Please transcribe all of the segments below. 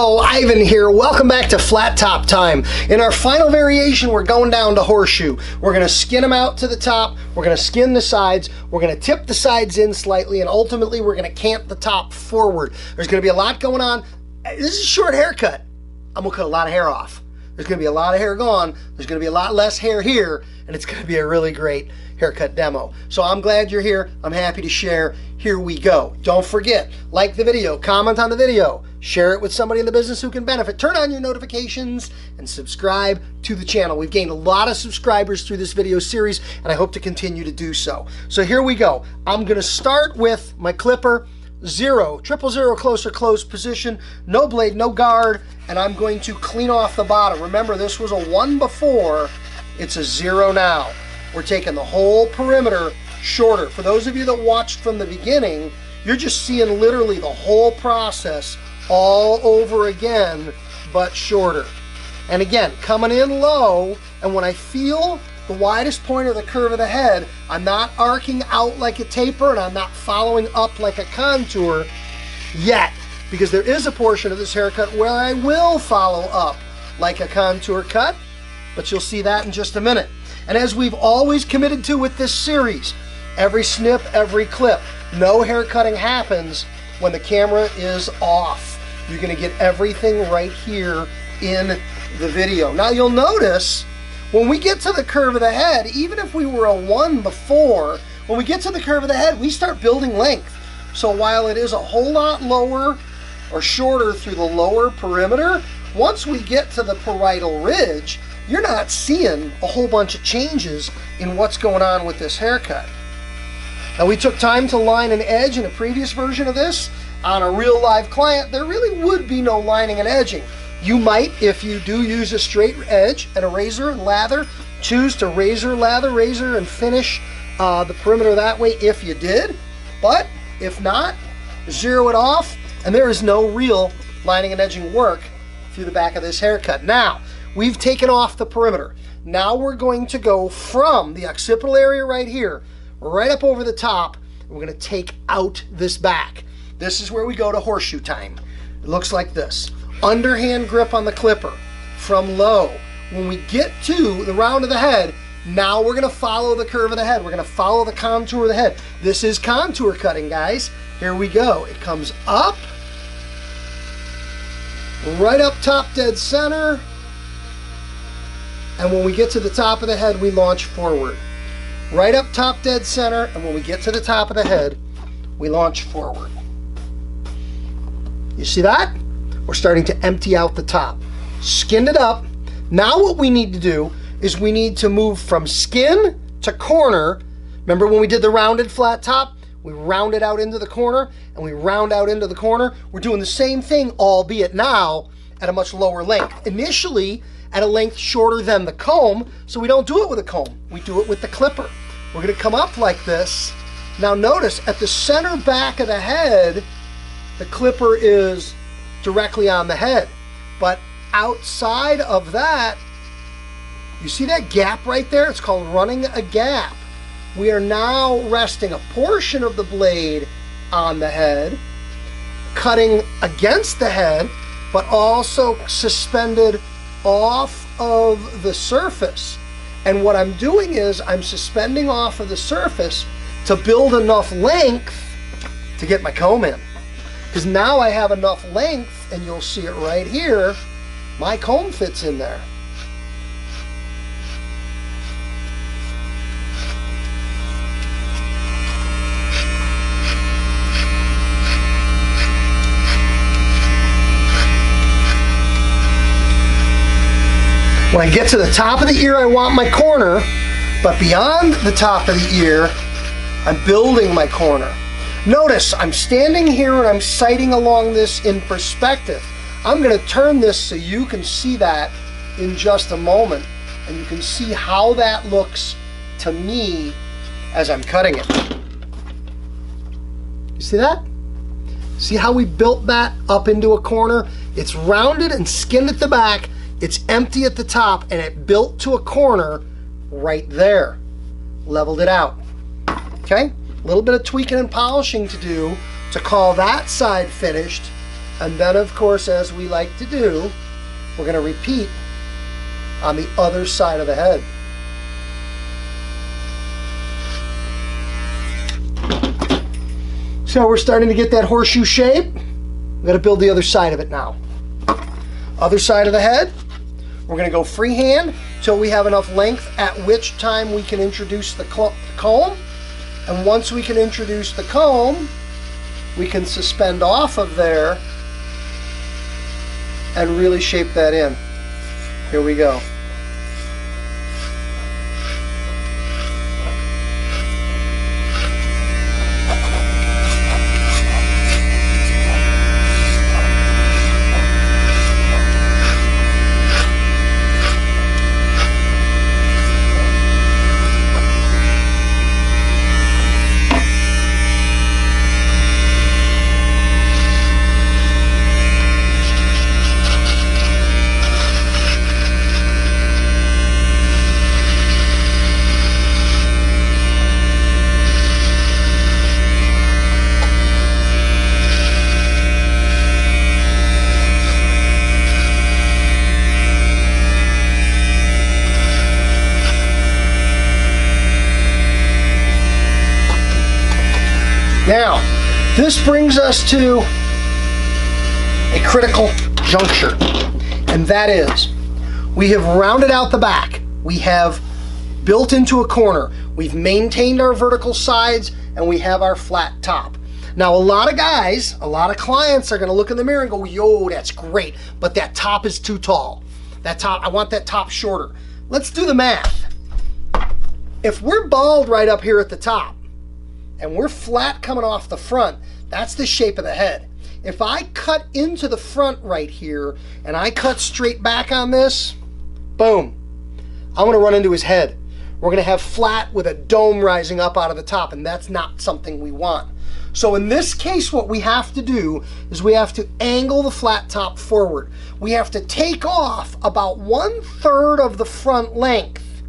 Hello, Ivan here. Welcome back to flat top time. In our final variation, we're going down to horseshoe. We're going to skin them out to the top. We're going to skin the sides. We're going to tip the sides in slightly, and ultimately we're going to cant the top forward. There's going to be a lot going on. This is a short haircut. I'm going to cut a lot of hair off. There's going to be a lot of hair gone. There's going to be a lot less hair here, and it's going to be a really great haircut demo. So I'm glad you're here. I'm happy to share. Here we go. Don't forget, like the video, comment on the video, share it with somebody in the business who can benefit, turn on your notifications, and subscribe to the channel. We've gained a lot of subscribers through this video series, and I hope to continue to do so. So here we go. I'm going to start with my clipper, 0, 000 close position, no blade, no guard, and I'm going to clean off the bottom. Remember, this was a 1 before, it's a 0 now. We're taking the whole perimeter shorter. For those of you that watched from the beginning, you're just seeing literally the whole process all over again, but shorter. And again, coming in low, and when I feel the widest point of the curve of the head, I'm not arcing out like a taper, and I'm not following up like a contour yet, because there is a portion of this haircut where I will follow up like a contour cut, but you'll see that in just a minute. And as we've always committed to with this series, every snip, every clip, no hair cutting happens when the camera is off. You're going to get everything right here in the video. Now you'll notice when we get to the curve of the head, even if we were a 1 before, when we get to the curve of the head, we start building length. So while it is a whole lot lower or shorter through the lower perimeter, once we get to the parietal ridge, you're not seeing a whole bunch of changes in what's going on with this haircut. Now, we took time to line an edge in a previous version of this. On a real live client, there really would be no lining and edging. You might, if you do use a straight edge and a razor and lather, choose to razor, lather, razor, and finish the perimeter that way if you did. But if not, zero it off, and there is no real lining and edging work through the back of this haircut. Now, we've taken off the perimeter. Now we're going to go from the occipital area right here, right up over the top, and we're going to take out this back. This is where we go to horseshoe time. It looks like this. Underhand grip on the clipper from low. When we get to the round of the head, now we're going to follow the curve of the head. We're going to follow the contour of the head. This is contour cutting, guys. Here we go. It comes up, right up top dead center, and when we get to the top of the head, we launch forward. Right up top dead center, and when we get to the top of the head, we launch forward. You see that? We're starting to empty out the top. Skinned it up. Now what we need to do is we need to move from skin to corner. Remember when we did the rounded flat top? We rounded out into the corner, and we round out into the corner. We're doing the same thing, albeit now at a much lower length. Initially, at a length shorter than the comb, so we don't do it with a comb. We do it with the clipper. We're going to come up like this. Now notice, at the center back of the head, the clipper is directly on the head. But outside of that, you see that gap right there? It's called running a gap. We are now resting a portion of the blade on the head, cutting against the head, but also suspended off of the surface. And what I'm doing is I'm suspending off of the surface to build enough length to get my comb in. Because now I have enough length, and you'll see it right here, my comb fits in there. When I get to the top of the ear, I want my corner, but beyond the top of the ear, I'm building my corner. Notice I'm standing here and I'm sighting along this in perspective. I'm going to turn this so you can see that in just a moment, and you can see how that looks to me as I'm cutting it. You see that? See how we built that up into a corner? It's rounded and skinned at the back. It's empty at the top, and it built to a corner right there. Leveled it out. Okay? A little bit of tweaking and polishing to do to call that side finished, And then, of course, as we like to do, we're going to repeat on the other side of the head. So we're starting to get that horseshoe shape. We're going to build the other side of it now. Other side of the head, we're going to go freehand till we have enough length, at which time we can introduce the comb. And once we can introduce the comb, we can suspend off of there and really shape that in. Here we go. Now, this brings us to a critical juncture, and that is, we have rounded out the back. We have built into a corner. We've maintained our vertical sides, and we have our flat top. Now, a lot of guys, a lot of clients are gonna look in the mirror and go, yo, that's great, but that top is too tall. That top, I want that top shorter. Let's do the math. If we're bald right up here at the top, and we're flat coming off the front, that's the shape of the head. If I cut into the front right here, and I cut straight back on this, boom, I'm gonna run into his head. We're gonna have flat with a dome rising up out of the top, and that's not something we want. So in this case, what we have to do is we have to angle the flat top forward. We have to take off about 1/3 of the front length,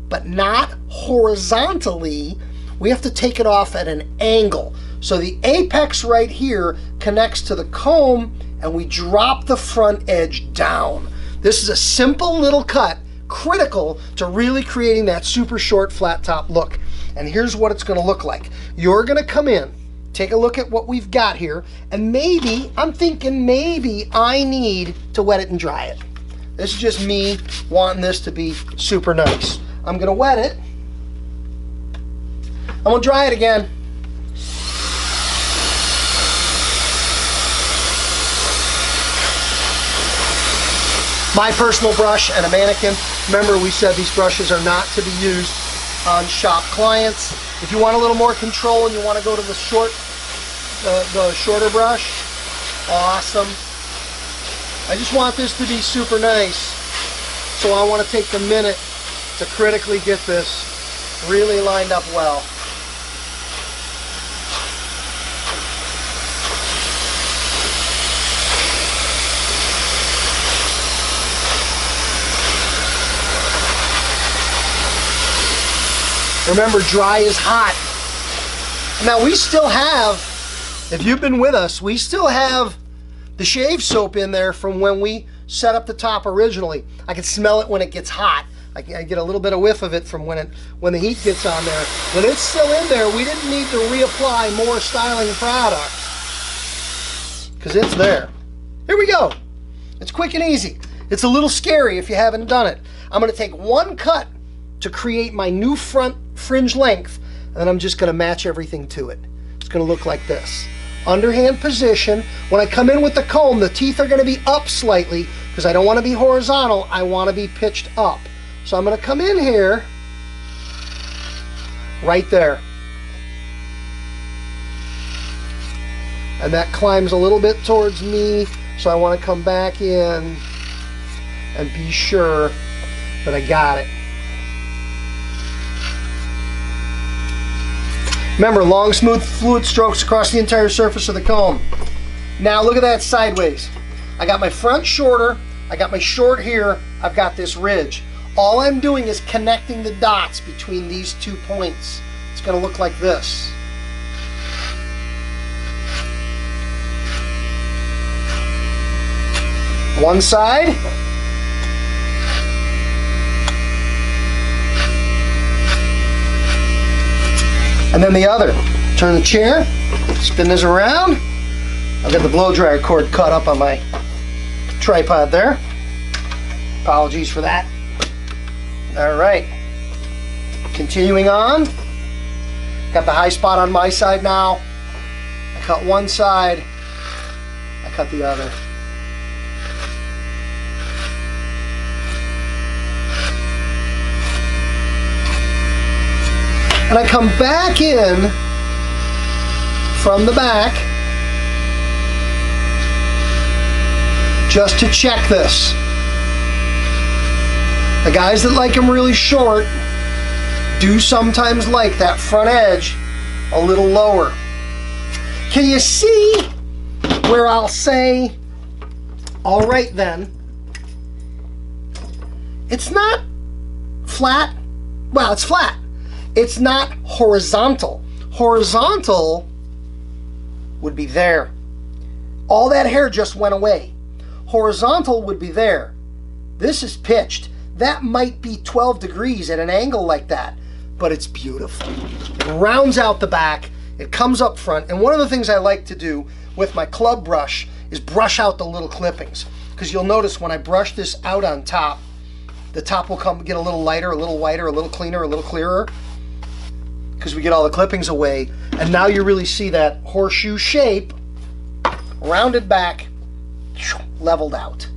but not horizontally. We have to take it off at an angle. So the apex right here connects to the comb, and we drop the front edge down. This is a simple little cut, critical to really creating that super short flat top look. And here's what it's gonna look like. You're gonna come in, take a look at what we've got here, and maybe, I'm thinking maybe I need to wet it and dry it. This is just me wanting this to be super nice. I'm gonna wet it. I'm gonna dry it again. My personal brush and a mannequin. Remember, we said these brushes are not to be used on shop clients. If you want a little more control and you want to go to the shorter brush, awesome. I just want this to be super nice, so I want to take a minute to critically get this really lined up well. Remember, dry is hot. Now we still have, if you've been with us, we still have the shave soap in there from when we set up the top originally. I can smell it when it gets hot. I get a little bit of whiff of it from when the heat gets on there. When it's still in there, we didn't need to reapply more styling product, because it's there. Here we go. It's quick and easy. It's a little scary if you haven't done it. I'm gonna take one cut to create my new front fringe length, and then I'm just gonna match everything to it. It's gonna look like this. Underhand position. When I come in with the comb, the teeth are gonna be up slightly, because I don't wanna be horizontal, I wanna be pitched up. So I'm gonna come in here, right there. And that climbs a little bit towards me, so I wanna come back in and be sure that I got it. Remember, long, smooth, fluid strokes across the entire surface of the comb. Now look at that sideways. I got my front shorter, I got my short here, I've got this ridge. All I'm doing is connecting the dots between these 2 points. It's gonna look like this. One side. And then the other. Turn the chair, spin this around. I've got the blow dryer cord caught up on my tripod there. Apologies for that. All right. Continuing on. Got the high spot on my side now. I cut one side. I cut the other. And I come back in from the back just to check this. The guys that like them really short do sometimes like that front edge a little lower. Can you see where I'll say, all right then, it's not flat, well, it's flat. It's not horizontal. Horizontal would be there. All that hair just went away. Horizontal would be there. This is pitched. That might be 12 degrees at an angle like that, but it's beautiful. It rounds out the back, it comes up front, and one of the things I like to do with my club brush is brush out the little clippings, because you'll notice when I brush this out on top, the top will get a little lighter, a little whiter, a little cleaner, a little clearer, because we get all the clippings away, and now you really see that horseshoe shape, rounded back, leveled out.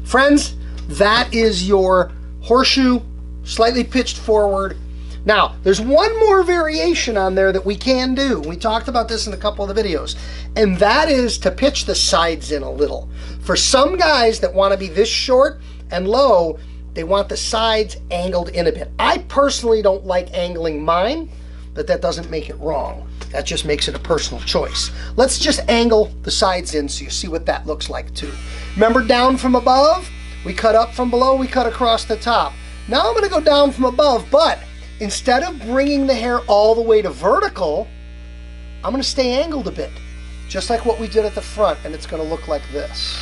Friends, that is your horseshoe, slightly pitched forward. Now, there's one more variation on there that we can do. We talked about this in a couple of the videos, and that is to pitch the sides in a little. For some guys that want to be this short and low, they want the sides angled in a bit. I personally don't like angling mine, but that doesn't make it wrong. That just makes it a personal choice. Let's just angle the sides in so you see what that looks like too. Remember, down from above, we cut up from below, we cut across the top. Now I'm going to go down from above, but instead of bringing the hair all the way to vertical, I'm going to stay angled a bit, just like what we did at the front, and it's going to look like this.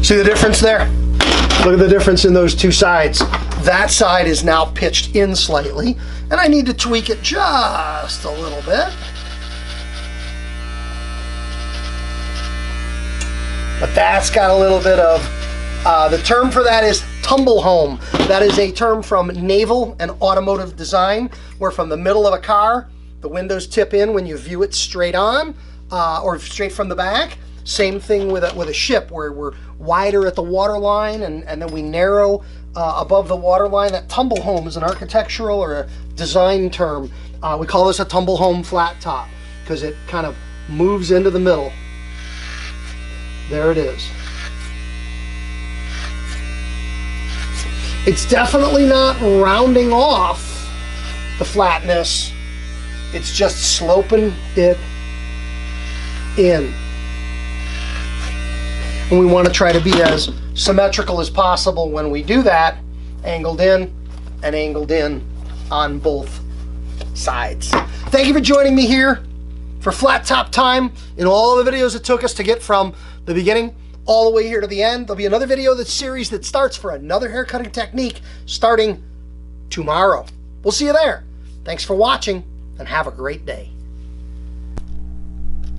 See the difference there? Look at the difference in those two sides. That side is now pitched in slightly, and I need to tweak it just a little bit. But that's got a little bit of, the term for that is tumble home. That is a term from naval and automotive design, where from the middle of a car, the windows tip in when you view it straight on, or straight from the back. Same thing with a ship, where we're wider at the water line and then we narrow above the water line. That tumble home is an architectural or a design term. We call this a tumble home flat top because it kind of moves into the middle. There it is. It's definitely not rounding off the flatness. It's just sloping it in. And we want to try to be as symmetrical as possible when we do that, angled in and angled in on both sides. Thank you for joining me here for flat top time in all the videos it took us to get from the beginning all the way here to the end. There'll be another video of this series that starts for another haircutting technique starting tomorrow. We'll see you there. Thanks for watching and have a great day.